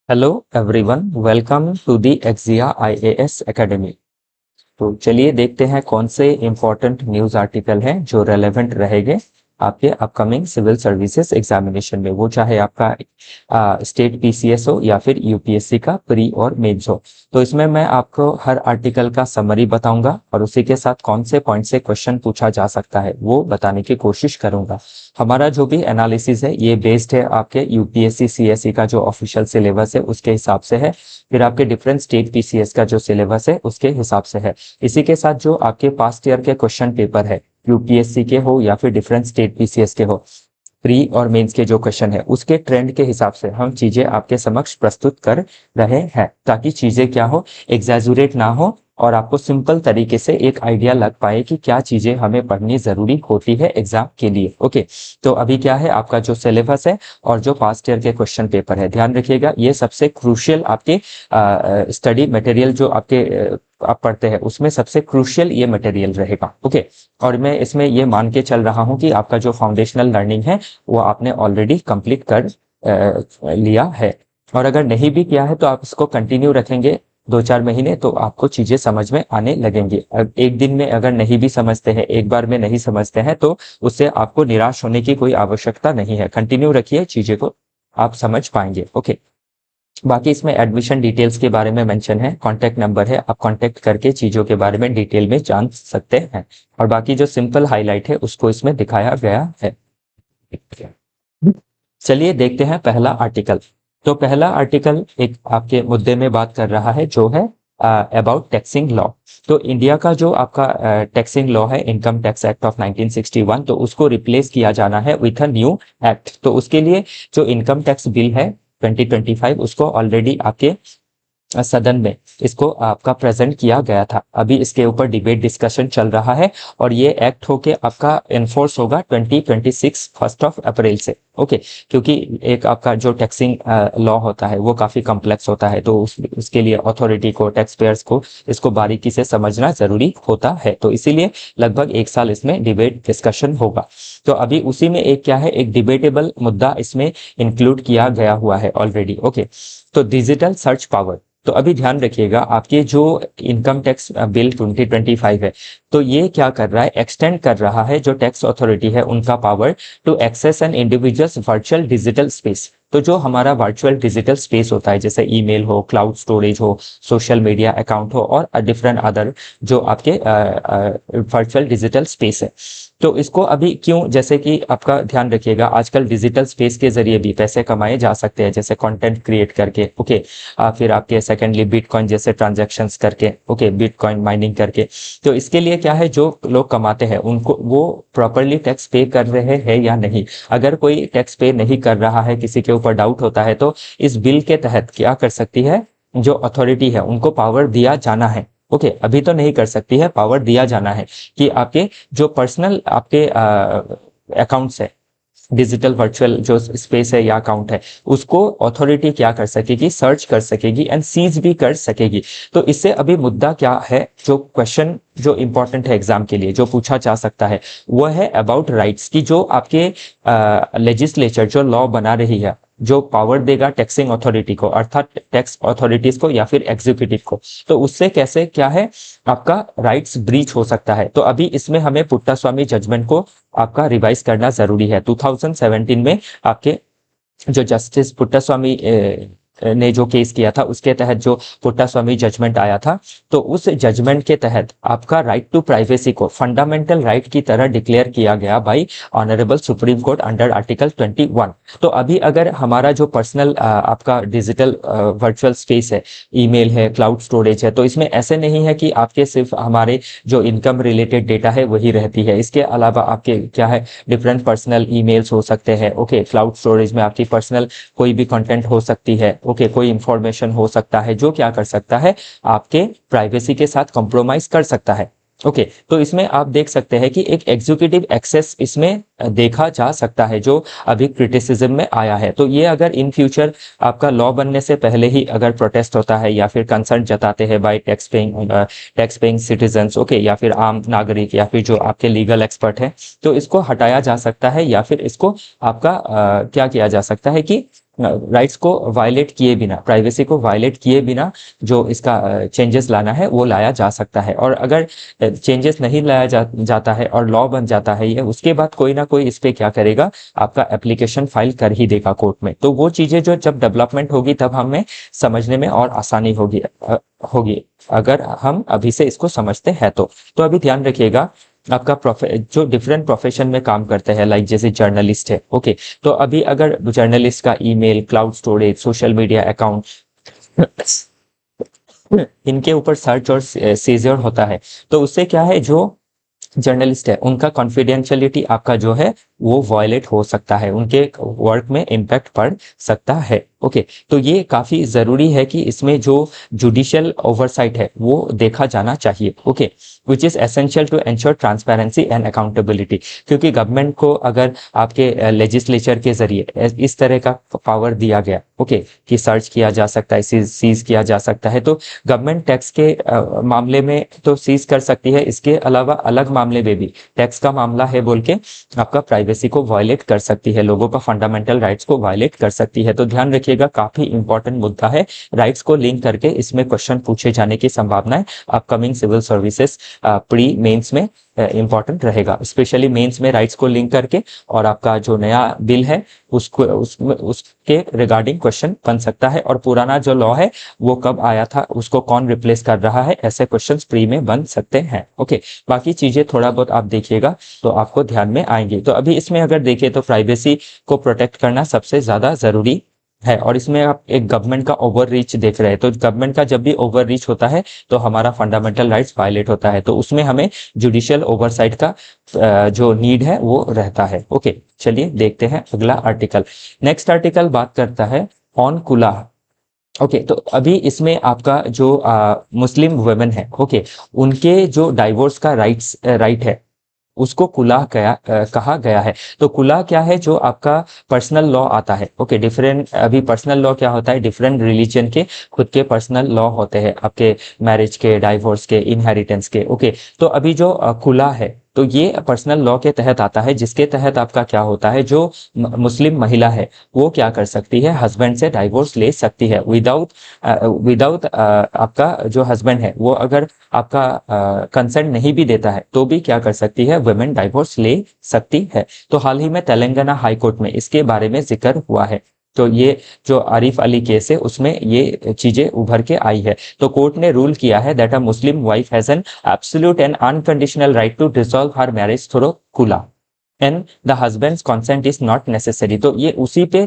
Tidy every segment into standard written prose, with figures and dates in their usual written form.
Hello everyone, welcome to the Exia IAS academy. तो चलिए देखते हैं कौन से इम्पोर्टेंट न्यूज़ आर्टिकल हैं जो रेलेवेंट रहेंगे आपके अपकमिंग सिविल सर्विसेज एग्जामिनेशन में, वो चाहे आपका स्टेट पीसीएस हो या फिर यूपीएससी का प्री और मेंस हो। तो इसमें मैं आपको हर आर्टिकल का समरी बताऊंगा और उसी के साथ कौन से पॉइंट से क्वेश्चन पूछा जा सकता है वो बताने की कोशिश करूंगा। हमारा जो भी एनालिसिस है ये बेस्ड है आपके यूपीएससी सीएसई का जो ऑफिशियल सिलेबस है उसके हिसाब से है, फिर आपके डिफरेंट स्टेट पीसीएस का जो सिलेबस है उसके हिसाब से है। इसी के साथ जो आपके पास्ट ईयर के क्वेश्चन पेपर है, यूपीएससी के हो या फिर डिफरेंट स्टेट पीसीएस के हो, प्री और मेंस के जो क्वेश्चन है उसके ट्रेंड के हिसाब से हम चीजें आपके समक्ष प्रस्तुत कर रहे हैं, ताकि चीजें क्या हो, एग्जैजुरेट ना हो और आपको सिंपल तरीके से एक आइडिया लग पाए कि क्या चीजें हमें पढ़नी जरूरी होती है एग्जाम के लिए। ओके, तो अभी क्या है, आपका जो सिलेबस है और जो पास्ट ईयर के क्वेश्चन पेपर है, ध्यान रखिएगा ये सबसे क्रूशियल आपके स्टडी मटेरियल जो आपके आप पढ़ते हैं उसमें सबसे क्रूशियल ये मटेरियल रहेगा। ओके, और मैं इसमें ये मान के चल रहा हूँ कि आपका जो फाउंडेशनल लर्निंग है वो आपने ऑलरेडी कंप्लीट कर लिया है, और अगर नहीं भी किया है तो आप इसको कंटिन्यू रखेंगे 2-4 महीने तो आपको चीजें समझ में आने लगेंगी। एक दिन में अगर नहीं भी समझते हैं, एक बार में नहीं समझते हैं, तो उससे आपको निराश होने की कोई आवश्यकता नहीं है। कंटिन्यू रखिए, चीजें को आप समझ पाएंगे। ओके, बाकी इसमें एडमिशन डिटेल्स के बारे में मेंशन है, कांटेक्ट नंबर है, आप कांटेक्ट करके चीजों के बारे में डिटेल में जान सकते हैं, और बाकी जो सिंपल हाईलाइट है उसको इसमें दिखाया गया है। चलिए देखते हैं पहला आर्टिकल। तो पहला आर्टिकल एक आपके मुद्दे में बात कर रहा है जो है अबाउट टैक्सिंग लॉ। तो इंडिया का जो आपका टैक्सिंग लॉ है, इनकम टैक्स एक्ट ऑफ 1961, तो उसको रिप्लेस किया जाना है विथ अ न्यू एक्ट। तो उसके लिए जो इनकम टैक्स बिल है 2025 उसको ऑलरेडी आपके सदन में इसको आपका प्रेजेंट किया गया था। अभी इसके ऊपर डिबेट डिस्कशन चल रहा है और ये एक्ट होके आपका एनफोर्स होगा 2026 1 अप्रैल से। ओके, क्योंकि एक आपका जो टैक्सिंग लॉ होता है वो काफी कॉम्प्लेक्स होता है, तो उसके लिए अथॉरिटी को, टैक्स पेयर्स को इसको बारीकी से समझना जरूरी होता है। तो इसीलिए लगभग 1 साल इसमें डिबेट डिस्कशन होगा। तो अभी उसी में एक क्या है, एक डिबेटेबल मुद्दा इसमें इंक्लूड किया गया हुआ है ऑलरेडी। ओके, तो डिजिटल सर्च पावर। तो अभी ध्यान रखिएगा, आपके जो इनकम टैक्स बिल 2025 है, तो ये क्या कर रहा है, एक्सटेंड कर रहा है जो टैक्स अथॉरिटी है उनका power to access an individuals virtual digital space. तो जो हमारा वर्चुअल डिजिटल स्पेस होता है, जैसे ईमेल हो, क्लाउड स्टोरेज हो, सोशल मीडिया अकाउंट हो और डिफरेंट अदर जो आपके वर्चुअल डिजिटल स्पेस है, तो इसको अभी क्यों, जैसे कि आपका ध्यान रखिएगा, आजकल डिजिटल स्पेस के जरिए भी पैसे कमाए जा सकते हैं, जैसे कंटेंट क्रिएट करके। ओके, फिर आपके सेकेंडली बिटकॉइन जैसे ट्रांजैक्शंस करके, ओके, बिटकॉइन माइनिंग करके। तो इसके लिए क्या है, जो लोग कमाते हैं उनको वो प्रॉपरली टैक्स पे कर रहे हैं या नहीं। अगर कोई टैक्स पे नहीं कर रहा है, किसी के ऊपर डाउट होता है, तो इस बिल के तहत क्या कर सकती है, जो अथॉरिटी है उनको पावर दिया जाना है। ओके, अभी तो नहीं कर सकती है, पावर दिया जाना है कि आपके जो पर्सनल आपके अकाउंट्स है, डिजिटल वर्चुअल जो स्पेस है या अकाउंट है, उसको अथॉरिटी क्या कर सकेगी, सर्च कर सकेगी एंड सीज भी कर सकेगी। तो इससे अभी मुद्दा क्या है, जो क्वेश्चन जो इंपॉर्टेंट है एग्जाम के लिए जो पूछा जा सकता है वो है अबाउट राइट्स की, जो आपके लेजिस्लेचर जो लॉ बना रही है, जो पावर देगा टैक्सिंग अथॉरिटी को, अर्थात टैक्स अथॉरिटीज को या फिर एग्जीक्यूटिव को, तो उससे कैसे क्या है आपका राइट्स ब्रीच हो सकता है। तो अभी इसमें हमें पुट्टास्वामी जजमेंट को आपका रिवाइज करना जरूरी है। 2017 में आपके जो जस्टिस पुट्टास्वामी ने जो केस किया था उसके तहत जो पुट्टास्वामी जजमेंट आया था, तो उस जजमेंट के तहत आपका राइट टू प्राइवेसी को फंडामेंटल राइट की तरह डिक्लेयर किया गया bye honourable supreme court under article 21। तो अभी अगर हमारा जो पर्सनल आपका डिजिटल वर्चुअल स्पेस है, ईमेल है, क्लाउड स्टोरेज है, तो इसमें ऐसे नहीं है कि आपके सिर्फ हमारे जो इनकम रिलेटेड डेटा है वही रहती है। इसके अलावा आपके क्या है, डिफरेंट पर्सनल ईमेल्स हो सकते हैं। ओके, क्लाउड स्टोरेज में आपकी पर्सनल कोई भी कंटेंट हो सकती है। ओके, कोई इंफॉर्मेशन हो सकता है जो क्या कर सकता है, आपके प्राइवेसी के साथ कॉम्प्रोमाइज कर सकता है। ओके, तो इसमें आप देख सकते हैं कि एक एग्जीक्यूटिव एक्सेस इसमें देखा जा सकता है जो अभी क्रिटिसिज्म में आया है। तो ये अगर इन फ्यूचर आपका लॉ बनने से पहले ही अगर प्रोटेस्ट होता है या फिर कंसर्न जताते हैं bye tax paying citizens, okay, या फिर आम नागरिक या फिर जो आपके लीगल एक्सपर्ट है, तो इसको हटाया जा सकता है या फिर इसको आपका क्या किया जा सकता है कि राइट्स को वायलेट किए बिना, प्राइवेसी को वायलेट किए बिना जो इसका चेंजेस लाना है वो लाया जा सकता है। और अगर चेंजेस नहीं लाया जाता है और लॉ बन जाता है ये, उसके बाद कोई ना कोई इस पे क्या करेगा, आपका एप्लीकेशन फाइल कर ही देगा कोर्ट में। तो वो चीजें जो जब डेवलपमेंट होगी तब हमें समझने में और आसानी होगी अगर हम अभी से इसको समझते हैं तो अभी ध्यान रखिएगा, आपका जो डिफरेंट प्रोफेशन में काम करते हैं, लाइक जैसे जर्नलिस्ट है, ओके, तो अभी अगर जर्नलिस्ट का email, cloud storage, social media account, इनके ऊपर सर्च और सीजर होता है, तो उससे क्या है, जो जर्नलिस्ट है उनका कॉन्फिडेंशियलिटी आपका जो है वो वायलेट हो सकता है, उनके वर्क में इम्पैक्ट पड़ सकता है। ओके, तो ये काफी जरूरी है कि इसमें जो जुडिशियल ओवरसाइट है वो देखा जाना चाहिए। Okay, which is essential to ensure transparency and accountability, क्योंकि गवर्नमेंट को अगर आपके लेजिस्लेचर के जरिए इस तरह का पावर दिया गया, ओके, कि सर्च किया जा सकता है, सीज किया जा सकता है, तो गवर्नमेंट टैक्स के मामले में तो सीज कर सकती है, इसके अलावा अलग मामले में भी टैक्स का मामला है बोल के आपका प्राइवेसी को वायलेट कर सकती है, लोगों का फंडामेंटल राइट्स को वायलेट कर सकती है। तो ध्यान रखिएगा, काफी इंपॉर्टेंट मुद्दा है, राइट्स को लिंक करके इसमें क्वेश्चन पूछे जाने की संभावना upcoming civil services pre mains में इंपॉर्टेंट रहेगा, स्पेशली मेंस में राइट्स को लिंक करके। और आपका जो नया बिल है उसके रिगार्डिंग क्वेश्चन बन सकता है, और पुराना जो लॉ है वो कब आया था, उसको कौन रिप्लेस कर रहा है, ऐसे क्वेश्चंस प्री में बन सकते हैं। ओके, बाकी चीजें थोड़ा बहुत आप देखिएगा तो आपको ध्यान में आएंगी। तो अभी इसमें अगर देखें तो प्राइवेसी को प्रोटेक्ट करना सबसे ज्यादा जरूरी है, और इसमें आप एक गवर्नमेंट का ओवर रीच देख रहे हैं, तो गवर्नमेंट का जब भी ओवर रीच होता है तो हमारा फंडामेंटल राइट्स वायलेट होता है, तो उसमें हमें जुडिशियल ओवरसाइट का जो नीड है वो रहता है। ओके, चलिए देखते हैं अगला आर्टिकल। नेक्स्ट आर्टिकल बात करता है ऑन कुलाह। ओके, तो अभी इसमें आपका जो मुस्लिम वुमेन है, ओके, उनके जो डाइवोर्स का राइट है उसको कुलाह कहा गया है। तो कुलाह क्या है, जो आपका पर्सनल लॉ आता है। ओके, डिफरेंट, अभी पर्सनल लॉ क्या होता है, डिफरेंट रिलीजन के खुद के पर्सनल लॉ होते हैं, आपके मैरिज के, डाइवोर्स के, इनहेरिटेंस के। ओके, तो अभी जो कुलाह है तो ये पर्सनल लॉ के तहत आता है, जिसके तहत आपका क्या होता है, जो मुस्लिम महिला है वो क्या कर सकती है, हस्बैंड से डाइवोर्स ले सकती है विदाउट आपका जो हस्बैंड है वो अगर आपका कंसेंट नहीं भी देता है तो भी क्या कर सकती है, वुमेन डाइवोर्स ले सकती है। तो हाल ही में तेलंगाना हाई कोर्ट में इसके बारे में जिक्र हुआ है। तो ये जो आरिफ अली केस है उसमें ये चीजें उभर के आई है। तो कोर्ट ने रूल किया है that a Muslim wife has an absolute and unconditional right to dissolve her marriage through कुला and the husband's consent is not necessary. तो ये उसी पे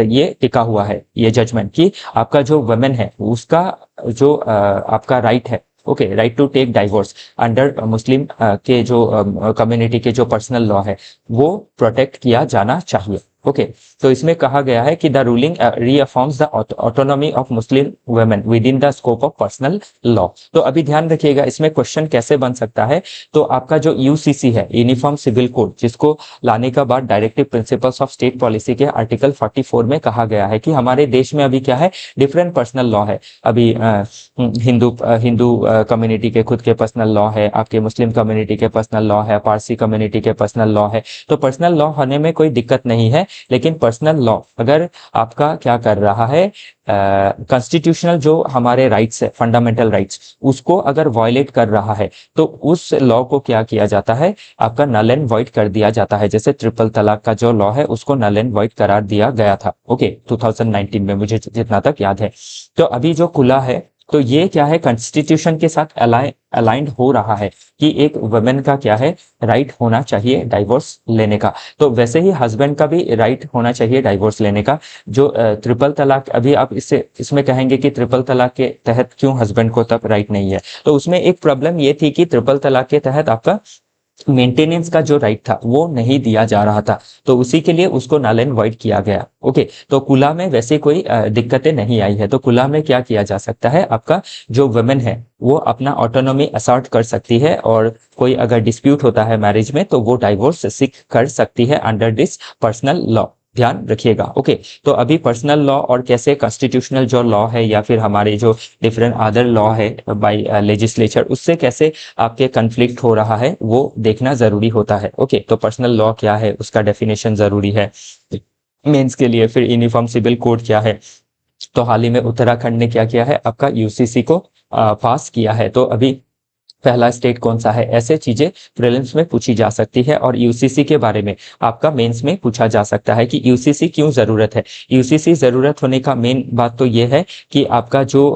ये टिका हुआ है ये जजमेंट, कि आपका जो वुमेन है उसका जो आपका राइट है, okay, right to take divorce under Muslim के जो कम्युनिटी के जो पर्सनल लॉ है वो प्रोटेक्ट किया जाना चाहिए। ओके, तो इसमें कहा गया है कि the ruling रीअफर्म्स the autonomy of Muslim women with in the scope of personal law. तो अभी ध्यान रखिएगा, इसमें क्वेश्चन कैसे बन सकता है, तो आपका जो यूसीसी है, यूनिफॉर्म सिविल कोड, जिसको लाने का बाद directive principles of state policy के आर्टिकल 44 में कहा गया है कि हमारे देश में अभी क्या है, डिफरेंट पर्सनल लॉ है। अभी हिंदू कम्युनिटी के खुद के पर्सनल लॉ है, आपके मुस्लिम कम्युनिटी के पर्सनल लॉ है, पारसी कम्युनिटी के पर्सनल लॉ है। तो पर्सनल लॉ होने में कोई दिक्कत नहीं है, लेकिन पर्सनल लॉ अगर आपका क्या कर रहा है, कॉन्स्टिट्यूशनल जो हमारे राइट्स है, फंडामेंटल राइट्स, उसको अगर वायलेट कर रहा है तो उस लॉ को क्या किया जाता है, आपका नल एंड वॉइड कर दिया जाता है। जैसे ट्रिपल तलाक का जो लॉ है उसको नल एंड वॉइड करार दिया गया था, ओके, 2019 में, मुझे जितना तक याद है। तो अभी जो खुला है तो ये क्या है, कॉन्स्टिट्यूशन के साथ अलाइंड हो रहा है कि एक वुमेन का क्या है, राइट होना चाहिए डाइवोर्स लेने का। तो वैसे ही हस्बैंड का भी राइट होना चाहिए डाइवोर्स लेने का। जो ट्रिपल तलाक, अभी आप इसमें कहेंगे कि ट्रिपल तलाक के तहत क्यों हस्बैंड को तब राइट नहीं है, तो उसमें एक प्रॉब्लम ये थी कि ट्रिपल तलाक के तहत आपका मेंटेनेंस का जो राइट था वो नहीं दिया जा रहा था, तो उसी के लिए उसको नल एंड वॉइड किया गया। ओके, तो कुला में वैसे कोई दिक्कतें नहीं आई है। तो कुला में क्या किया जा सकता है, आपका जो वुमेन है वो अपना ऑटोनॉमी असर्ट कर सकती है, और कोई अगर डिस्प्यूट होता है मैरिज में तो वो डाइवोर्स सीख कर सकती है अंडर दिस पर्सनल लॉ। ध्यान रखिएगा। ओके, तो अभी पर्सनल लॉ और कैसे कॉन्स्टिट्यूशनल जो लॉ है या फिर हमारे जो डिफरेंट अदर लॉ है बाय लेजिस्लेचर, उससे कैसे आपके कन्फ्लिक्ट हो रहा है वो देखना जरूरी होता है। ओके, तो पर्सनल लॉ क्या है उसका डेफिनेशन जरूरी है। मेंस के लिए। फिर यूनिफॉर्म सिविल कोड क्या है, तो हाल ही में उत्तराखंड ने क्या किया है, आपका यूसीसी को पास किया है। तो अभी पहला स्टेट कौन सा है, ऐसे चीजें प्रीलिम्स में पूछी जा सकती है। और यूसीसी के बारे में आपका मेंस में पूछा जा सकता है कि यूसीसी क्यों जरूरत है। यूसीसी जरूरत होने का मेन बात तो ये है कि आपका जो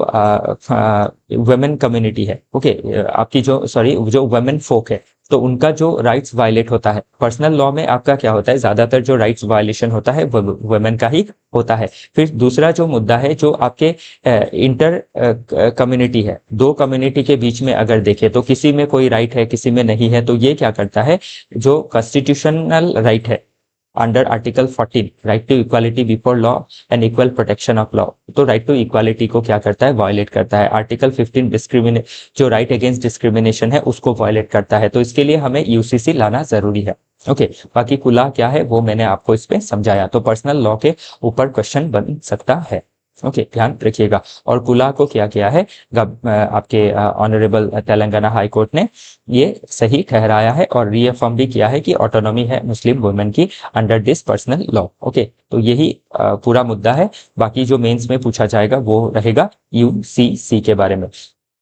वुमेन कम्युनिटी है, ओके, आपकी जो वुमेन फोक है, तो उनका जो राइट्स वायलेट होता है। पर्सनल लॉ में आपका क्या होता है, ज्यादातर जो राइट्स वायलेशन होता है वो वुमेन का ही होता है। फिर दूसरा जो मुद्दा है, जो आपके इंटर कम्युनिटी है, दो कम्युनिटी के बीच में अगर देखें तो किसी में कोई राइट है, किसी में नहीं है, तो ये क्या करता है, जो कॉन्स्टिट्यूशनल राइट है under article 14, right to equality before law and equal protection of law, तो राइट टू इक्वालिटी को क्या करता है, वायलेट करता है। आर्टिकल 15 जो राइट अगेंस्ट डिस्क्रिमिनेशन है उसको वायलेट करता है। तो इसके लिए हमें यूसीसी लाना जरूरी है। ओके, बाकी कुला क्या है वो मैंने आपको इसमें समझाया। तो पर्सनल लॉ के ऊपर क्वेश्चन बन सकता है। ओके, ध्यान रखिएगा। और कुला को क्या किया है, आपके ऑनरेबल तेलंगाना हाई कोर्ट ने ये सही ठहराया है और रीअफर्म भी किया है कि ऑटोनॉमी है मुस्लिम वुमेन की under this personal law. Okay, तो यही पूरा मुद्दा है। बाकी जो मेंस में पूछा जाएगा वो रहेगा यूसीसी के बारे में।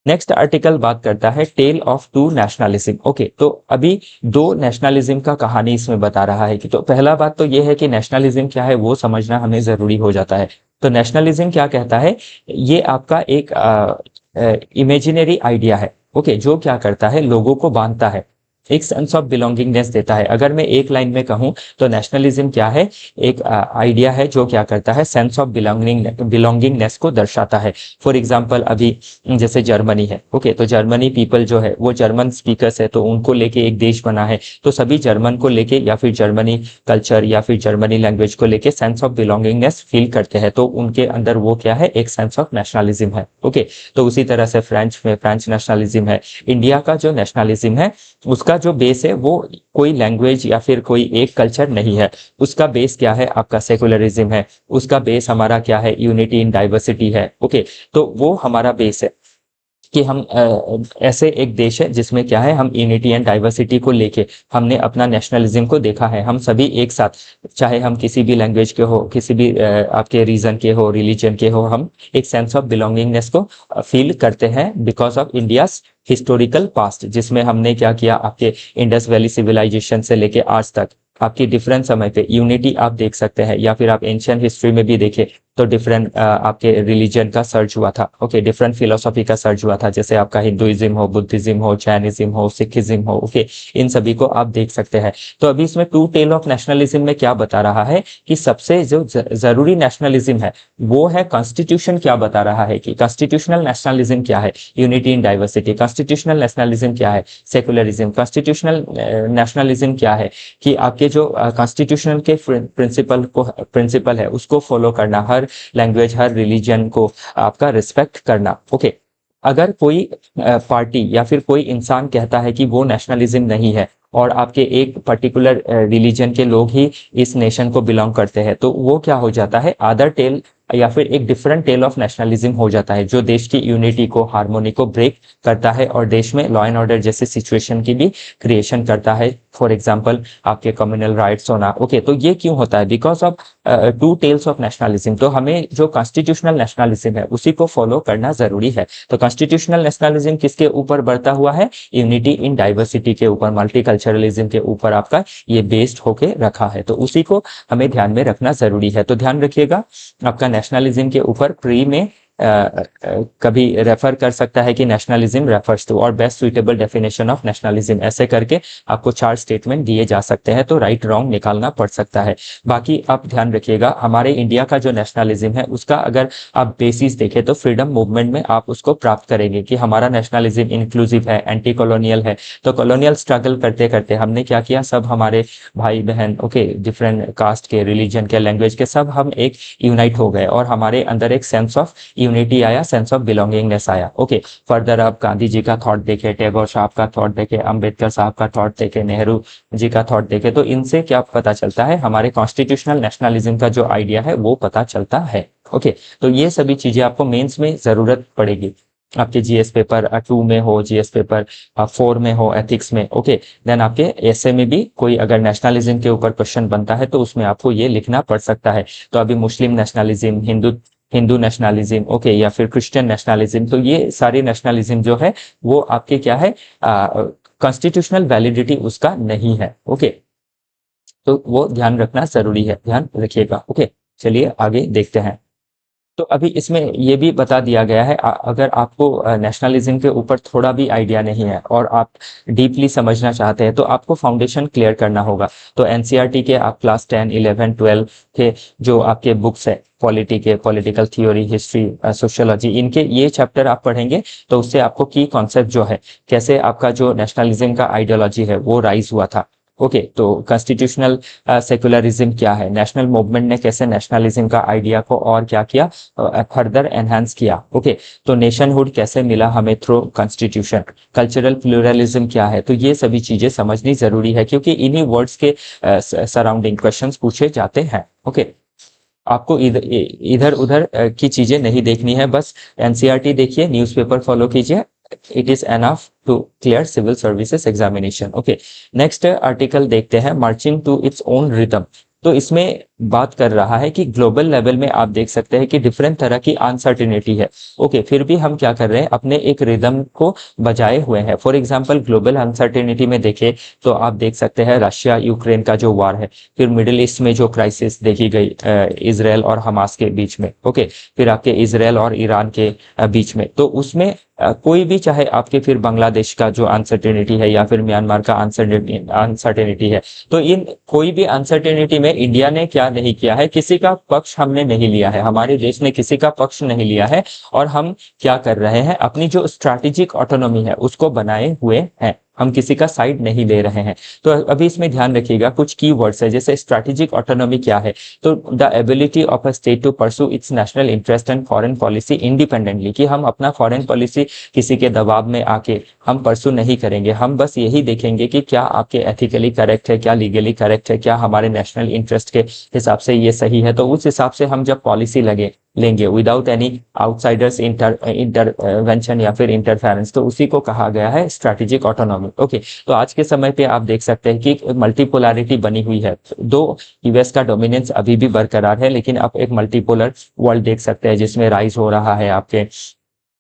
नेक्स्ट आर्टिकल बात करता है tale of two nationalism. Okay, तो अभी दो नेशनलिज्म का कहानी इसमें बता रहा है कि, तो पहला बात तो ये है कि नेशनलिज्म क्या है वो समझना हमें जरूरी हो जाता है। तो नेशनलिज्म क्या कहता है, ये आपका एक इमेजिनरी आइडिया है, ओके, जो क्या करता है, लोगों को बांधता है, एक सेंस ऑफ बिलोंगिंगनेस देता है। अगर मैं एक लाइन में कहूं तो नेशनलिज्म क्या है, एक आइडिया है जो क्या करता है, सेंस ऑफ बिलोंगिंगनेस को दर्शाता है। फॉर एग्जांपल अभी जैसे जर्मनी है, ओके, तो जर्मनी पीपल जो है वो जर्मन स्पीकर्स है, तो उनको लेके एक देश बना है, तो सभी जर्मन को लेके या फिर जर्मनी कल्चर या फिर जर्मनी लैंग्वेज को लेके सेंस ऑफ बिलोंगिंगनेस फील करते हैं, तो उनके अंदर वो क्या है, एक सेंस ऑफ नेशनलिज्म है। ओके, तो उसी तरह से फ्रेंच में फ्रेंच नेशनलिज्म है। इंडिया का जो नेशनलिज्म है उसका जो बेस है वो कोई लैंग्वेज या फिर कोई एक कल्चर नहीं है। उसका बेस क्या है, आपका सेकुलरिज्म है। उसका बेस हमारा क्या है, यूनिटी इन डाइवर्सिटी है। ओके, तो वो हमारा बेस है कि हम ऐसे एक देश है जिसमें क्या है, हम यूनिटी एंड डाइवर्सिटी को लेके हमने अपना नेशनलिज्म को देखा है। हम सभी एक साथ, चाहे हम किसी भी लैंग्वेज के हो, किसी भी आपके रीजन के हो, रिलीजन के हो, हम एक सेंस ऑफ बिलोंगिंगनेस को फील करते हैं because of India's historical past, जिसमें हमने क्या किया, आपके इंडस वैली सिविलाइजेशन से लेके आज तक आपकी डिफरेंट समय पे यूनिटी आप देख सकते हैं। या फिर आप एंशियंट हिस्ट्री में भी देखें तो डिफरेंट आपके रिलीजन का सर्च हुआ था। ओके, डिफरेंट फिलोसॉफी का सर्च हुआ था, जैसे आपका हिंदुइज्म हो, बुद्धिज्म हो, जैनिज्म हो, सिखिज्म हो। ओके, इन सभी को आप देख सकते हैं। तो अभी इसमें टू टेल ऑफ नेशनलिज्म में क्या बता रहा है कि सबसे जो जरूरी नेशनलिज्म है वो है कॉन्स्टिट्यूशन। क्या बता रहा है कि कॉन्स्टिट्यूशनल नेशनलिज्म क्या है, unity in diversity. Constitutional nationalism क्या है, सेकुलरिज्म। कॉन्स्टिट्यूशनल नेशनलिज्म क्या है कि आपके जो कॉन्स्टिट्यूशनल के प्रिंसिपल है उसको फॉलो करना, हर लैंग्वेज हर रिलीजन को आपका रिस्पेक्ट करना। ओके, अगर कोई पार्टी या फिर कोई इंसान कहता है कि वो नेशनलिज्म नहीं है और आपके एक पर्टिकुलर रिलीजन के लोग ही इस नेशन को बिलोंग करते हैं, तो वो क्या हो जाता है, अदर टेल या फिर एक डिफरेंट टेल ऑफ नेशनलिज्म हो जाता है, जो देश की यूनिटी को, हार्मोनी को ब्रेक करता है और देश में लॉ एंड ऑर्डर जैसे सिचुएशन की भी क्रिएशन करता है। फॉर एग्जांपल आपके कम्युनल राइट्स होना। ओके, तो ये क्यों होता है, because of two tales of nationalism. तो हमें जो कॉन्स्टिट्यूशनल नेशनलिज्म है उसी को फॉलो करना जरूरी है। तो कॉन्स्टिट्यूशनल नेशनलिज्म किसके ऊपर बढ़ता हुआ है, यूनिटी इन डाइवर्सिटी के ऊपर, मल्टीकल्चरलिज्म के ऊपर आपका ये बेस्ड होके रखा है। तो उसी को हमें ध्यान में रखना जरूरी है। तो ध्यान रखिएगा, आपका नेशनलिज्म के ऊपर प्री में कभी रेफर कर सकता है कि नेशनलिज्म रेफर्स टू और best suitable definition of nationalism, ऐसे करके आपको 4 स्टेटमेंट दिए जा सकते हैं, तो राइट रॉन्ग निकालना पड़ सकता है। बाकी आप ध्यान रखिएगा, हमारे इंडिया का जो नेशनलिज्म है उसका अगर आप बेसिस देखें तो फ्रीडम मूवमेंट में आप उसको प्राप्त करेंगे कि हमारा नेशनलिज्म इंक्लूसिव है, एंटी कॉलोनियल है। तो कॉलोनियल स्ट्रगल करते करते हमने क्या किया, सब हमारे भाई बहन, ओके, डिफरेंट कास्ट के, रिलीजन के, लैंग्वेज के, सब हम एक यूनाइट हो गए और हमारे अंदर एक सेंस ऑफ यूनिटी आया, सेंस ऑफ बिलोंगिंगनेस आया। ओके, फर्दर आप गांधी जी का थॉट देखे, टैगोर साहब का थॉट देखे, अंबेडकर साहब का थॉट देखे, नेहरू जी का थॉट देखे, तो इनसे क्या पता चलता है, हमारे कॉन्स्टिट्यूशनल नेशनलिज्म का जो आइडिया है वो पता चलता है। ओके, तो ये सभी चीजें आपको मेंस में जरूरत पड़ेगी। आपके जीएस पेपर 2 में हो, जीएस पेपर 4 में हो, एथिक्स में, ओके। देन आपके एसए में भी कोई अगर नेशनलिज्म के ऊपर क्वेश्चन बनता है तो उसमें आपको ये लिखना पड़ सकता है। तो अभी Muslim nationalism, Hindu Hindu nationalism, okay, या फिर क्रिश्चियन नेशनलिज्म, तो ये सारी नेशनलिज्म जो है वो आपके क्या है, कॉन्स्टिट्यूशनल वैलिडिटी उसका नहीं है, ओके। तो वो ध्यान रखना जरूरी है, ध्यान रखिएगा, ओके। चलिए आगे देखते हैं। तो अभी इसमें ये भी बता दिया गया है, अगर आपको नेशनलिज्म के ऊपर थोड़ा भी आइडिया नहीं है और आप डीपली समझना चाहते हैं तो आपको फाउंडेशन क्लियर करना होगा। तो एनसीईआरटी के आप क्लास 10, 11, 12 के जो आपके बुक्स है, पॉलिटी के, पॉलिटिकल थ्योरी, हिस्ट्री, सोशियोलॉजी, इनके ये चैप्टर आप पढ़ेंगे तो उससे आपको की कॉन्सेप्ट जो है, कैसे आपका जो नेशनलिज्म का आइडियोलॉजी है वो राइज हुआ था, ओके। तो कॉन्स्टिट्यूशनल सेकुलरिज्म क्या है, नेशनल मूवमेंट ने कैसे नेशनलिज्म का आइडिया को और क्या किया, फर्दर एनहांस किया, ओके। तो नेशनहुड कैसे मिला हमें थ्रू कॉन्स्टिट्यूशन, कल्चरल प्लूरलिज्म क्या है, तो ये सभी चीजें समझनी जरूरी है क्योंकि इन्हीं वर्ड्स के सराउंडिंग क्वेश्चंस पूछे जाते हैं, ओके। आपको इधर उधर की चीजें नहीं देखनी है, बस एनसीईआरटी देखिए, न्यूज़पेपर फॉलो कीजिए, it is enough to clear civil services examination, okay. Next article देखते हैं, marching to its own rhythm. तो इसमें बात कर रहा है कि ग्लोबल लेवल में आप देख सकते हैं कि डिफरेंट तरह की अनसर्टिनिटी है, ओके, फिर भी हम क्या कर रहे हैं, अपने एक रिदम को बजाए हुए हैं। फॉर एग्जांपल ग्लोबल अनसर्टिनिटी में देखें तो आप देख सकते हैं रशिया यूक्रेन का जो वार है, फिर मिडिल ईस्ट में जो क्राइसिस देखी गई इजराइल और हमास के बीच में, ओके, फिर आपके इजराइल और ईरान के बीच में, तो उसमें कोई भी, चाहे आपके फिर बांग्लादेश का जो अनसर्टेनिटी है या फिर म्यांमार का अनसर्टेनिटी है, तो इन कोई भी अनसर्टेनिटी में इंडिया ने क्या नहीं किया है, किसी का पक्ष हमने नहीं लिया है, हमारे देश ने किसी का पक्ष नहीं लिया है, और हम क्या कर रहे हैं, अपनी जो स्ट्रैटेजिक ऑटोनॉमी है उसको बनाए हुए हैं, हम किसी का साइड नहीं ले रहे हैं। तो अभी इसमें ध्यान रखिएगा, कुछ की वर्ड्स है, जैसे स्ट्रैटेजिक ऑटोनॉमी क्या है, तो the ability of a state to pursue its national interest and foreign policy independently, कि हम अपना फॉरेन पॉलिसी किसी के दबाव में आके हम परसू नहीं करेंगे, हम बस यही देखेंगे कि क्या आपके एथिकली करेक्ट है, क्या लीगली करेक्ट है, क्या हमारे नेशनल इंटरेस्ट के हिसाब से ये सही है, तो उस हिसाब से हम जब पॉलिसी लेंगे विदाउट एनी आउटसाइडर्स इंटरवेंशन या फिर इंटरफेरेंस, तो उसी को कहा गया है स्ट्रैटेजिक ऑटोनॉमी, ओके। तो आज के समय पे आप देख सकते हैं कि मल्टीपोलैरिटी बनी हुई है, दो यूएस का डोमिनेंस अभी भी बरकरार है, लेकिन आप एक मल्टीपोलर वर्ल्ड देख सकते हैं जिसमें राइज हो रहा है आपके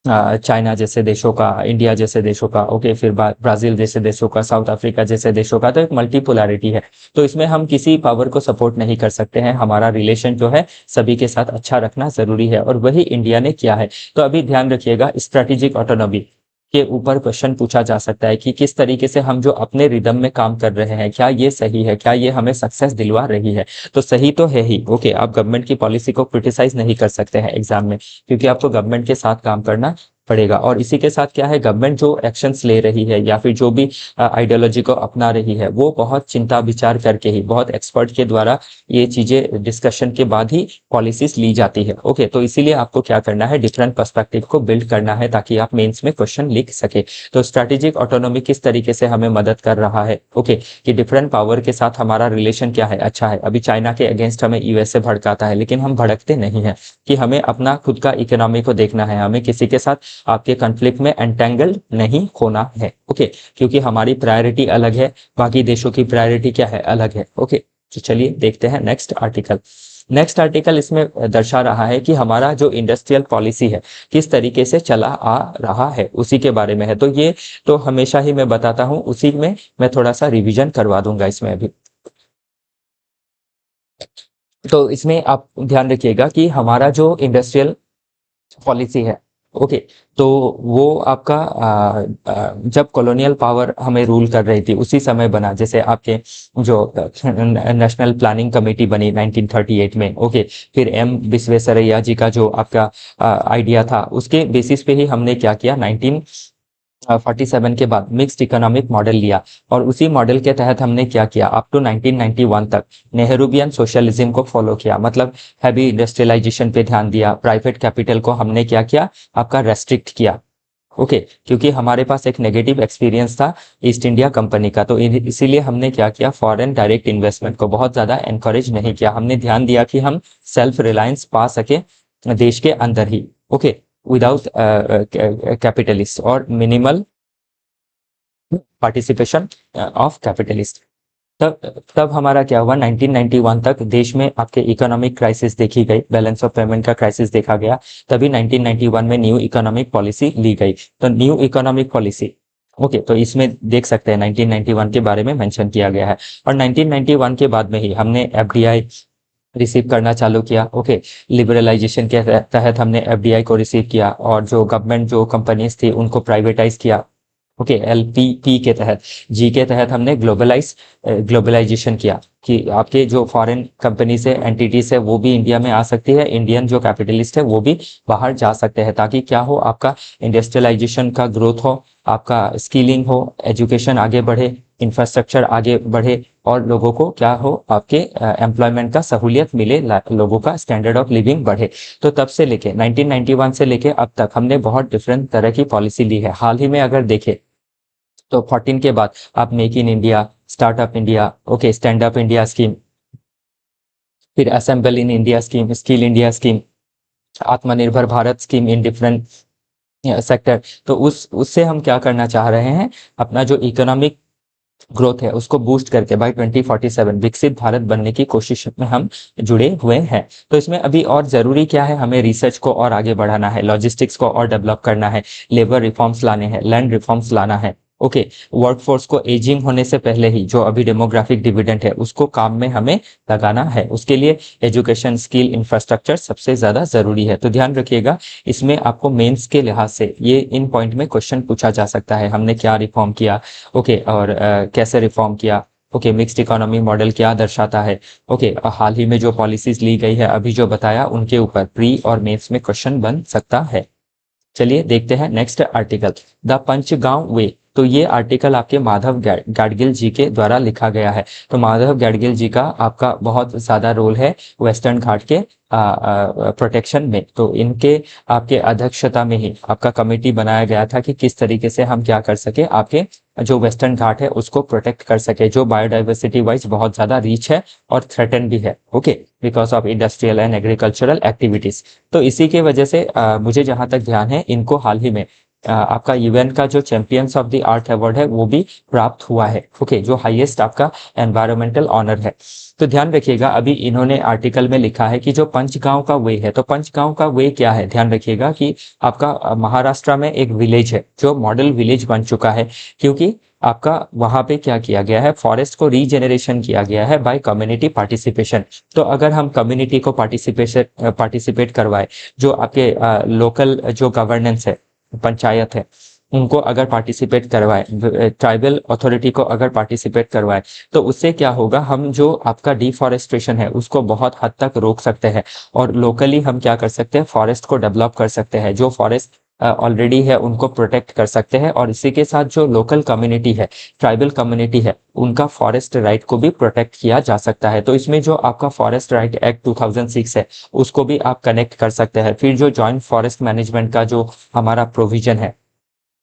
चाइना जैसे देशों का, इंडिया जैसे देशों का, ओके, फिर ब्राजील जैसे देशों का, साउथ अफ्रीका जैसे देशों का, तो एक मल्टीपोलैरिटी है। तो इसमें हम किसी पावर को सपोर्ट नहीं कर सकते हैं, हमारा रिलेशन जो है सभी के साथ अच्छा रखना जरूरी है, और वही इंडिया ने किया है। तो अभी ध्यान रखिएगा, स्ट्रैटेजिक ऑटोनॉमी के ऊपर क्वेश्चन पूछा जा सकता है कि किस तरीके से हम जो अपने रिदम में काम कर रहे हैं, क्या ये सही है, क्या ये हमें सक्सेस दिलवा रही है, तो सही तो है ही, ओके। आप गवर्नमेंट की पॉलिसी को क्रिटिसाइज नहीं कर सकते हैं एग्जाम में, क्योंकि आपको गवर्नमेंट के साथ काम करना पड़ेगा। और इसी के साथ क्या है, गवर्नमेंट जो एक्शंस ले रही है या फिर जो भी आइडियोलॉजी को अपना रही है, वो बहुत चिंता विचार करके ही, बहुत एक्सपर्ट के द्वारा ये चीजें डिस्कशन के बाद ही पॉलिसीज ली जाती है, ओके। तो इसीलिए आपको क्या करना है, डिफरेंट पर्सपेक्टिव को बिल्ड करना है ताकि आप मेंस में क्वेश्चन लिख सके। तो स्ट्रैटेजिक ऑटोनॉमी किस तरीके से हमें मदद कर रहा है, ओके, कि डिफरेंट पावर के साथ हमारा रिलेशन क्या है, अच्छा है। अभी चाइना के अगेंस्ट हमें यूएसए भड़काता है, लेकिन हम भड़कते नहीं है, कि हमें अपना खुद का इकोनॉमी को देखना है, हमें किसी के साथ आपके कॉन्फ्लिक्ट में एंटेंगल नहीं होना है, ओके, क्योंकि हमारी प्रायोरिटी अलग है, बाकी देशों की प्रायोरिटी क्या है, अलग है, ओके। तो चलिए देखते हैं नेक्स्ट आर्टिकल। नेक्स्ट आर्टिकल इसमें दर्शा रहा है कि हमारा जो इंडस्ट्रियल पॉलिसी है किस तरीके से चला आ रहा है, उसी के बारे में है। तो ये तो हमेशा ही मैं बताता हूं, उसी में मैं थोड़ा सा रिवीजन करवा दूंगा इसमें अभी। तो इसमें आप ध्यान रखिएगा कि हमारा जो इंडस्ट्रियल पॉलिसी है, ओके, तो वो आपका जब कॉलोनियल पावर हमें रूल कर रही थी उसी समय बना, जैसे आपके जो नेशनल प्लानिंग कमेटी बनी 1938 में, ओके, फिर एम विश्वेश्वरैया जी का जो आपका आइडिया था, उसके बेसिस पे ही हमने क्या किया, 1947 के बाद मिक्स्ड इकोनॉमिक मॉडल लिया, और उसी मॉडल के तहत हमने क्या किया, अप टू 1991 तक नेहरूबियन सोशलिज्म को फॉलो किया, मतलब हैवी इंडस्ट्रियलाइजेशन पे ध्यान दिया, प्राइवेट कैपिटल को हमने क्या किया, आपका रेस्ट्रिक्ट किया, ओके, क्योंकि हमारे पास एक नेगेटिव एक्सपीरियंस था ईस्ट इंडिया कंपनी का। तो इसीलिए हमने क्या किया, फॉरेन डायरेक्ट इन्वेस्टमेंट को बहुत ज्यादा एनकरेज नहीं किया, हमने ध्यान दिया कि हम सेल्फ रिलायंस पा सके देश के अंदर ही, ओके। विदाउट कैपिटलिस्ट और मिनिमल पार्टिसिपेशन ऑफ कैपिटलिस्ट। तब हमारा क्या हुआ, 1991 तक देश में आपके इकोनॉमिक क्राइसिस देखी गई, बैलेंस ऑफ पेमेंट का क्राइसिस देखा गया। तभी 1991 में न्यू इकोनॉमिक पॉलिसी ली गई। तो न्यू इकोनॉमिक पॉलिसी, ओके, तो इसमें देख सकते हैं 1991 के बारे में मेंशन किया गया है। और 1991 के बाद में ही हमने एफडीआई रिसीव करना चालू किया। ओके, लिबरलाइजेशन के तहत हमने एफडीआई को रिसीव किया और जो गवर्नमेंट जो कंपनीज थी उनको प्राइवेटाइज किया। ओके, एलपीपी के तहत, जी के तहत हमने ग्लोबलाइजेशन किया कि आपके जो फॉरेन कंपनीज है, एंटिटीज है, वो भी इंडिया में आ सकती है, इंडियन जो कैपिटलिस्ट है वो भी बाहर जा सकते हैं, ताकि क्या हो, आपका इंडस्ट्रियलाइजेशन का ग्रोथ हो, आपका स्किलिंग हो, एजुकेशन आगे बढ़े, इंफ्रास्ट्रक्चर आगे बढ़े और लोगों को क्या हो, आपके एम्प्लॉयमेंट का सहूलियत मिले, लोगों का स्टैंडर्ड ऑफ लिविंग बढ़े। तो तब से लेके 1991 से लेके अब तक हमने बहुत डिफरेंट तरह की पॉलिसी ली है। हाल ही में अगर देखें तो 14 के बाद आप make in India, startup India, okay, stand up India scheme, फिर assemble in India scheme, skill India scheme, Atmanirbhar Bharat scheme in different sector. तो उससे हम क्या करना चाह रहे हैं, अपना जो इकोनॉमिक ग्रोथ है उसको बूस्ट करके बाय 2047 विकसित भारत बनने की कोशिश में हम जुड़े हुए हैं। तो इसमें अभी और जरूरी क्या है, हमें रिसर्च को और आगे बढ़ाना है, लॉजिस्टिक्स को और डेवलप करना है, लेबर रिफॉर्म्स लाने हैं, लैंड रिफॉर्म्स लाना है। ओके, वर्कफोर्स को एजिंग होने से पहले ही जो अभी डेमोग्राफिक डिविडेंड है उसको काम में हमें लगाना है। उसके लिए एजुकेशन, स्किल, इंफ्रास्ट्रक्चर सबसे ज्यादा जरूरी है। तो ध्यान रखिएगा, इसमें आपको मेंस के लिहाज से ये इन पॉइंट में क्वेश्चन पूछा जा सकता है, हमने क्या रिफॉर्म किया, ओके, और कैसे रिफॉर्म किया, ओके, मिक्स्ड इकोनॉमी मॉडल क्या दर्शाता है, ओके, हाल ही में जो पॉलिसीज ली गई है अभी जो बताया उनके ऊपर प्री और मेंस में क्वेश्चन बन सकता है। चलिए देखते हैं नेक्स्ट आर्टिकल, द पंचगांव वे। तो ये आर्टिकल आपके माधव गाडगिल जी के द्वारा लिखा गया है। तो माधव गाडगिल जी का आपका बहुत ज्यादा रोल है वेस्टर्न घाट के प्रोटेक्शन में। तो इनके आपके अध्यक्षता में ही आपका कमेटी बनाया गया था कि किस तरीके से हम क्या कर सके, आपके जो वेस्टर्न घाट है उसको प्रोटेक्ट कर सके, जो बायोडाइवर्सिटी वाइज बहुत ज्यादा रीच है और थ्रेटन भी है, okay, because of industrial and agricultural activities. तो इसी के वजह से मुझे जहां तक ध्यान है, इनको हाल ही में आपका यूएन का जो champions of the earth award है वो भी प्राप्त हुआ है, ओके, जो हाईएस्ट आपका एनवायरमेंटल ऑनर है। तो ध्यान रखिएगा, अभी इन्होंने आर्टिकल में लिखा है कि जो पंचगांव का वे है, तो पंचगांव का वे क्या है, ध्यान रखिएगा कि आपका महाराष्ट्र में एक विलेज है जो मॉडल विलेज बन चुका है, क्योंकि आपका वहां पे क्या किया गया है, फॉरेस्ट को रीजेनरेशन किया गया है बाय कम्युनिटी पार्टिसिपेशन। तो अगर हम कम्युनिटी को पार्टिसिपेट करवाए, जो आपके लोकल जो गवर्नेंस है, पंचायत है, उनको अगर पार्टिसिपेट करवाए, ट्राइबल अथॉरिटी को अगर पार्टिसिपेट करवाए, तो उससे क्या होगा, हम जो आपका डिफॉरेस्टेशन है उसको बहुत हद तक रोक सकते हैं और लोकली हम क्या कर सकते हैं, फॉरेस्ट को डेवलप कर सकते हैं, जो फॉरेस्ट ऑलरेडी है उनको प्रोटेक्ट कर सकते हैं। और इसी के साथ जो लोकल कम्युनिटी है, ट्राइबल कम्युनिटी है, उनका फॉरेस्ट राइट को भी प्रोटेक्ट किया जा सकता है। तो इसमें जो आपका फॉरेस्ट राइट एक्ट 2006 है उसको भी आप कनेक्ट कर सकते हैं। फिर जो जॉइंट फॉरेस्ट मैनेजमेंट का जो हमारा प्रोविजन है,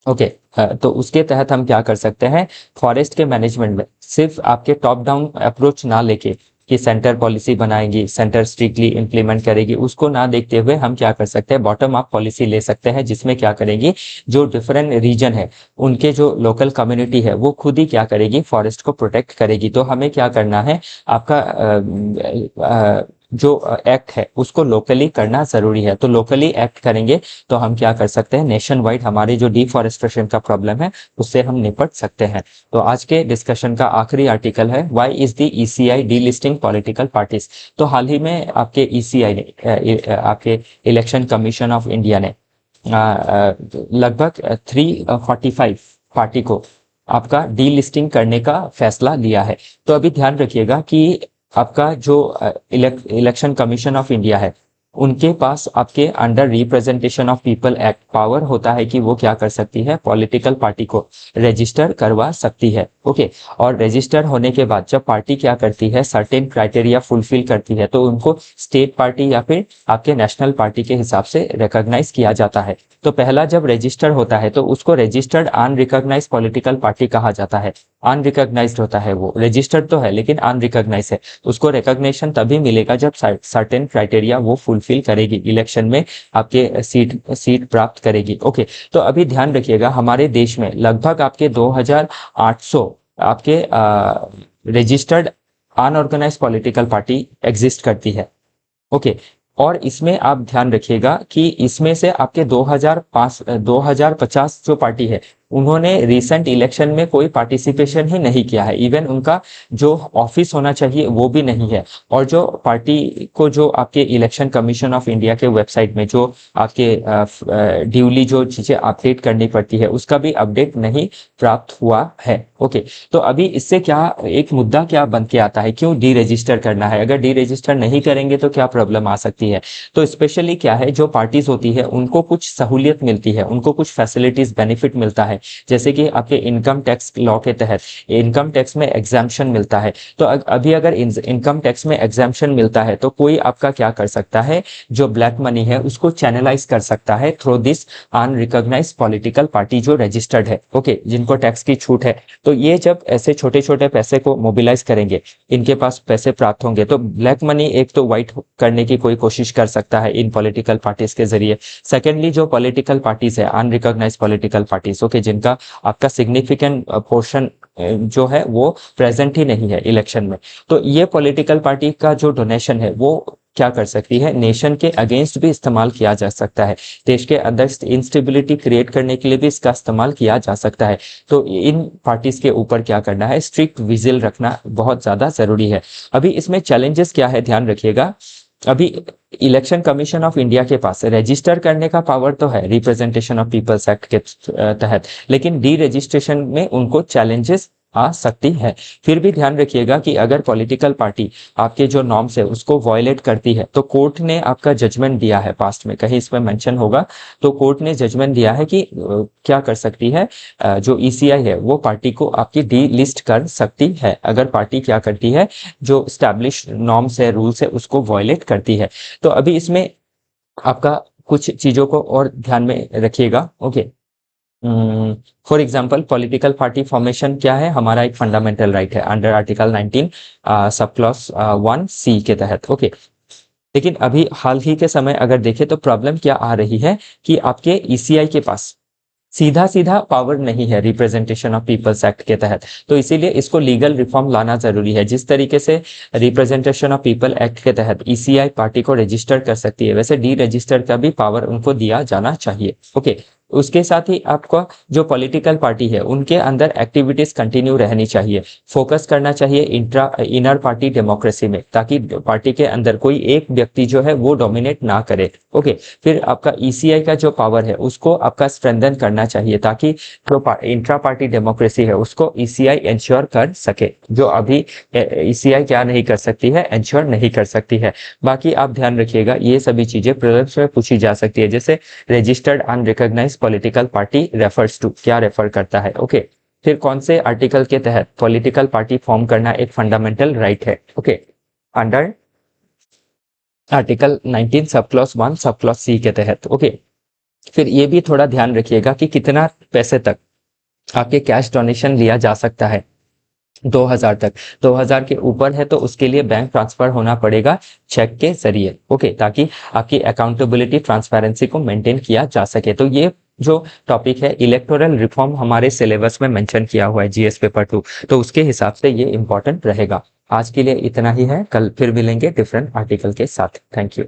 ओके, तो उसके तहत हम क्या कर सकते हैं, फॉरेस्ट के मैनेजमेंट में सिर्फ आपके टॉप डाउन अप्रोच ना लेके कि सेंटर पॉलिसी बनाएगी, सेंटर स्ट्रिक्टली इंप्लीमेंट करेगी, उसको ना देखते हुए हम क्या कर सकते हैं, बॉटम अप पॉलिसी ले सकते हैं, जिसमें क्या करेंगी, जो डिफरेंट रीजन है उनके जो लोकल कम्युनिटी है वो खुद ही क्या करेगी, फॉरेस्ट को प्रोटेक्ट करेगी। तो हमें क्या करना है, आपका जो एक्ट है उसको लोकली करना जरूरी है। तो लोकली एक्ट करेंगे तो हम क्या कर सकते हैं, नेशन वाइड हमारे जो डिफॉरेस्टेशन का प्रॉब्लम है उससे हम निपट सकते हैं। तो आज के डिस्कशन का आखिरी आर्टिकल है, why is the ECI delisting political parties. तो हाल ही में आपके ईसीआई ने, आपके इलेक्शन कमीशन ऑफ इंडिया ने लगभग 345 पार्टी को आपका डीलिस्टिंग करने का फैसला लिया है। तो अभी ध्यान रखिएगा कि आपका जो इलेक्शन कमीशन ऑफ इंडिया है, उनके पास आपके under representation of people act power होता है कि वो क्या कर सकती है, पॉलिटिकल पार्टी को रजिस्टर करवा सकती है, ओके। और रजिस्टर होने के बाद जब पार्टी क्या करती है, सर्टेन क्राइटेरिया फुलफिल करती है, तो उनको स्टेट पार्टी या फिर आपके नेशनल पार्टी के हिसाब से रिकॉग्नाइज किया जाता है। तो पहला जब रजिस्टर होता है तो उसको रजिस्टर्ड अनरिकॉग्नाइज्ड पॉलिटिकल पार्टी कहा जाता है। अनरिकॉग्नाइज्ड होता है, वो रजिस्टर्ड तो है लेकिन अनरिकॉग्नाइज्ड है। उसको रिकॉग्निशन तभी मिलेगा जब सर्टेन क्राइटेरिया वो फुलफिल फुलफिल करेगी, इलेक्शन में आपके सीट प्राप्त करेगी। ओके, तो अभी ध्यान रखिएगा हमारे देश में लगभग आपके 2800 आपके registered unorganise political party exist करती है। ओके, और इसमें आप ध्यान रखिएगा कि इसमें से आपके 2050 जो पार्टी है उन्होंने रिसेंट इलेक्शन में कोई पार्टिसिपेशन ही नहीं किया है, इवन उनका जो ऑफिस होना चाहिए वो भी नहीं है। और जो पार्टी को जो आपके इलेक्शन कमीशन ऑफ इंडिया के वेबसाइट में जो आपके ड्यूली जो चीजें अपडेट करनी पड़ती है उसका भी अपडेट नहीं प्राप्त हुआ है। ओके, तो अभी इससे क्या एक मुद्दा क्या बन के आता है, क्यों डी रजिस्टर करना है, अगर डी रजिस्टर नहीं करेंगे तो क्या प्रॉब्लम आ सकती है। तो स्पेशली क्या है, जो पार्टीज होती है उनको कुछ सहूलियत मिलती है, उनको कुछ फैसिलिटीज बेनिफिट मिलता है, जैसे कि आपके इनकम टैक्स लॉ के तहत इनकम टैक्स में एग्जाम्पशन मिलता है। तो अभी अगर इनकम टैक्स में एग्जाम्पशन मिलता है तो कोई आपका क्या कर सकता है, जो ब्लैक मनी है उसको चैनलाइज कर सकता है through this unrecognised political party जो रजिस्टर्ड है। ओके, जिनको टैक्स की छूट है, तो ये जब ऐसे छोटे छोटे पैसे को मोबिलाइज करेंगे, इनके पास पैसे प्राप्त होंगे, तो ब्लैक मनी एक तो व्हाइट करने की कोई कोशिश कर सकता है इन पॉलिटिकल पार्टीज के जरिए। सेकेंडली, जो पॉलिटिकल पार्टीज है अनरिकॉग्नाइज पॉलिटिकल पार्टीज, ओके, जिनका आपका सिग्निफिकेंट पोर्शन जो है वो प्रेजेंट ही नहीं है इलेक्शन में, तो ये पॉलिटिकल पार्टी का जो डोनेशन है वो क्या कर सकती है, नेशन के अगेंस्ट भी इस्तेमाल किया जा सकता है, देश के अंदर इंस्टेबिलिटी क्रिएट करने के लिए भी इसका इस्तेमाल किया जा सकता है। तो इन पार्टीज के ऊपर क्या करना है, स्ट्रिक्ट विजिल रखना बहुत ज्यादा जरूरी है। अभी इसमें चैलेंजेस क्या है, ध्यान रखिएगा। अभी इलेक्शन कमीशन ऑफ इंडिया के पास रजिस्टर करने का पावर तो है रिप्रेजेंटेशन ऑफ पीपल्स एक्ट के तहत, लेकिन डी रजिस्ट्रेशन में उनको चैलेंजेस आ सकती है। फिर भी ध्यान रखिएगा कि अगर पॉलिटिकल पार्टी आपके जो नॉर्म्स है उसको वायलेट करती है तो कोर्ट ने आपका जजमेंट दिया है, पास्ट में कहीं इसमें मेंशन होगा, तो कोर्ट ने जजमेंट दिया है कि क्या कर सकती है, जो ईसीआई है वो पार्टी को आपकी डी लिस्ट कर सकती है अगर पार्टी क्या करती है, जो स्टैब्लिश नॉर्म्स है रूल्स है उसको वायलेट करती है। तो अभी इसमें आपका कुछ चीजों को और ध्यान में रखिएगा। Okay, for example political party formation क्या है, हमारा एक फंडामेंटल राइट है under article 19 sub clause 1C के तहत। ओके, लेकिन अभी हाल ही के समय अगर देखें तो प्रॉब्लम क्या आ रही है कि आपके ईसीआई के पास सीधा सीधा पावर नहीं है रिप्रेजेंटेशन ऑफ पीपल्स एक्ट के तहत, तो इसीलिए इसको लीगल रिफॉर्म लाना जरूरी है। जिस तरीके से रिप्रेजेंटेशन ऑफ पीपल एक्ट के तहत ईसीआई पार्टी को रजिस्टर कर सकती है, वैसे डी रजिस्टर का भी पावर उनको दिया जाना चाहिए। ओके, उसके साथ ही आपका जो पॉलिटिकल पार्टी है उनके अंदर एक्टिविटीज कंटिन्यू रहनी चाहिए, फोकस करना चाहिए इनर पार्टी डेमोक्रेसी में, ताकि पार्टी के अंदर कोई एक व्यक्ति जो है वो डोमिनेट ना करे। ओके, फिर आपका ईसीआई का जो पावर है उसको आपका स्ट्रेंथन करना चाहिए ताकि जो इंट्रा पार्टी डेमोक्रेसी है उसको ईसीआई इंश्योर कर सके, जो अभी ईसीआई क्या नहीं कर सकती है, इंश्योर नहीं कर सकती है। बाकी आप ध्यान रखिएगा ये सभी चीजें प्रीलिम्स में पूछी जा सकती है, जैसे registered unrecognised political party refers to, क्या रेफर करता है। ओके, फिर कौन से आर्टिकल के तहत पॉलिटिकल पार्टी फॉर्म करना एक फंडामेंटल राइट है। Okay, under article 19 sub clause 1 sub clause C के तहत। ओके, फिर ये भी थोड़ा ध्यान रखिएगा कि कितना पैसे तक आपके कैश डोनेशन लिया जा सकता है, 2000 तक। 2000 के ऊपर है तो उसके लिए बैंक ट्रांसफर होना पड़ेगा चेक के जरिए। ओके, ताकि आपकी अकाउंटेबिलिटी ट्रांसपेरेंसी को मेंटेन किया जा सके। तो ये जो टॉपिक है इलेक्टोरल रिफॉर्म हमारे सिलेबस में मेंशन किया हुआ है जीएस पेपर 2, तो उसके हिसाब से ये इंपॉर्टेंट रहेगा। आज के लिए इतना ही है, कल फिर मिलेंगे डिफरेंट आर्टिकल के साथ। Thank you.